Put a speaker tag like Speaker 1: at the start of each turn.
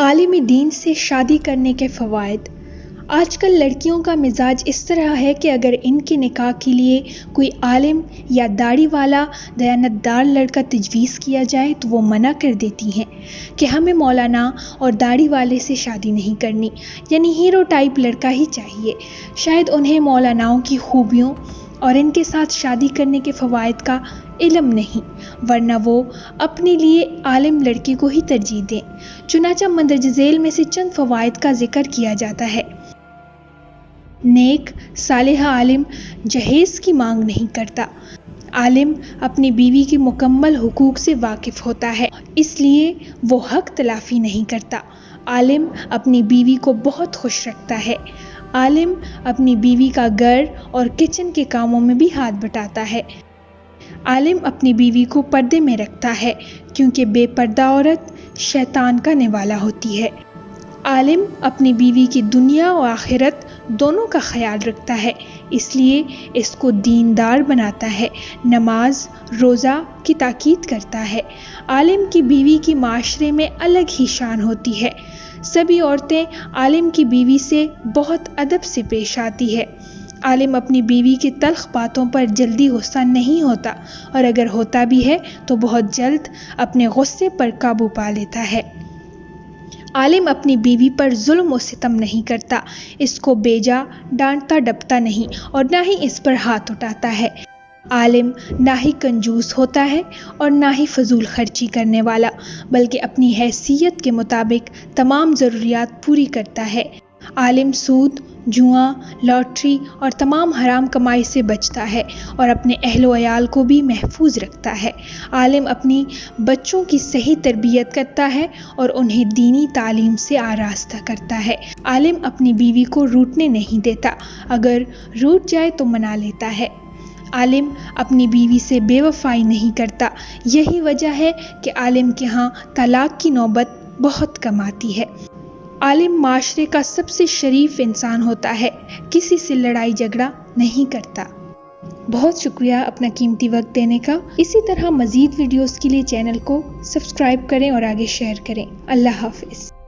Speaker 1: عالم دین سے شادی کرنے کے فوائد۔ آج کل لڑکیوں کا مزاج اس طرح ہے کہ اگر ان کے نکاح کے لیے کوئی عالم یا داڑھی والا دیانتدار لڑکا تجویز کیا جائے تو وہ منع کر دیتی ہیں کہ ہمیں مولانا اور داڑھی والے سے شادی نہیں کرنی، یعنی ہیرو ٹائپ لڑکا ہی چاہیے۔ شاید انہیں مولاناؤں کی خوبیوں اور ان کے ساتھ شادی کرنے کے فوائد کا علم نہیں، ورنہ وہ اپنے لیے عالم لڑکی کو ہی ترجیح دیں۔ چنانچہ مندرجہ ذیل میں سے چند فوائد کا ذکر کیا جاتا ہے۔ نیک صالح عالم جہیز کی مانگ نہیں کرتا۔ عالم اپنی بیوی کے مکمل حقوق سے واقف ہوتا ہے، اس لیے وہ حق تلافی نہیں کرتا۔ عالم اپنی بیوی کو بہت خوش رکھتا ہے۔ عالم اپنی بیوی کا گھر اور کچن کے کاموں میں بھی ہاتھ بٹاتا ہے۔ عالم اپنی بیوی کو پردے میں رکھتا ہے کیونکہ بے پردہ عورت شیطان کا نوالا ہوتی ہے۔ عالم اپنی بیوی کی دنیا و آخرت دونوں کا خیال رکھتا ہے، اس لیے اس کو دیندار بناتا ہے، نماز روزہ کی تاکید کرتا ہے۔ عالم کی بیوی کی معاشرے میں الگ ہی شان ہوتی ہے۔ سبھی عورتیں عالم کی بیوی سے بہت ادب سے پیش آتی ہے۔ عالم اپنی بیوی کی تلخ باتوں پر جلدی غصہ نہیں ہوتا، اور اگر ہوتا بھی ہے تو بہت جلد اپنے غصے پر قابو پا لیتا ہے۔ عالم اپنی بیوی پر ظلم و ستم نہیں کرتا، اس کو بیجا ڈانٹتا ڈپتا نہیں اور نہ ہی اس پر ہاتھ اٹھاتا ہے۔ عالم نہ ہی کنجوس ہوتا ہے اور نہ ہی فضول خرچی کرنے والا، بلکہ اپنی حیثیت کے مطابق تمام ضروریات پوری کرتا ہے۔ عالم سود، جوا، لاٹری اور تمام حرام کمائی سے بچتا ہے اور اپنے اہل و عیال کو بھی محفوظ رکھتا ہے۔ عالم اپنی بچوں کی صحیح تربیت کرتا ہے اور انہیں دینی تعلیم سے آراستہ کرتا ہے۔ عالم اپنی بیوی کو روٹنے نہیں دیتا، اگر روٹ جائے تو منا لیتا ہے۔ عالم اپنی بیوی سے بے وفائی نہیں کرتا، یہی وجہ ہے کہ عالم کے ہاں طلاق کی نوبت بہت کم آتی ہے۔ عالم معاشرے کا سب سے شریف انسان ہوتا ہے، کسی سے لڑائی جھگڑا نہیں کرتا۔ بہت شکریہ اپنا قیمتی وقت دینے کا۔ اسی طرح مزید ویڈیوز کے لیے چینل کو سبسکرائب کریں اور آگے شیئر کریں۔ اللہ حافظ۔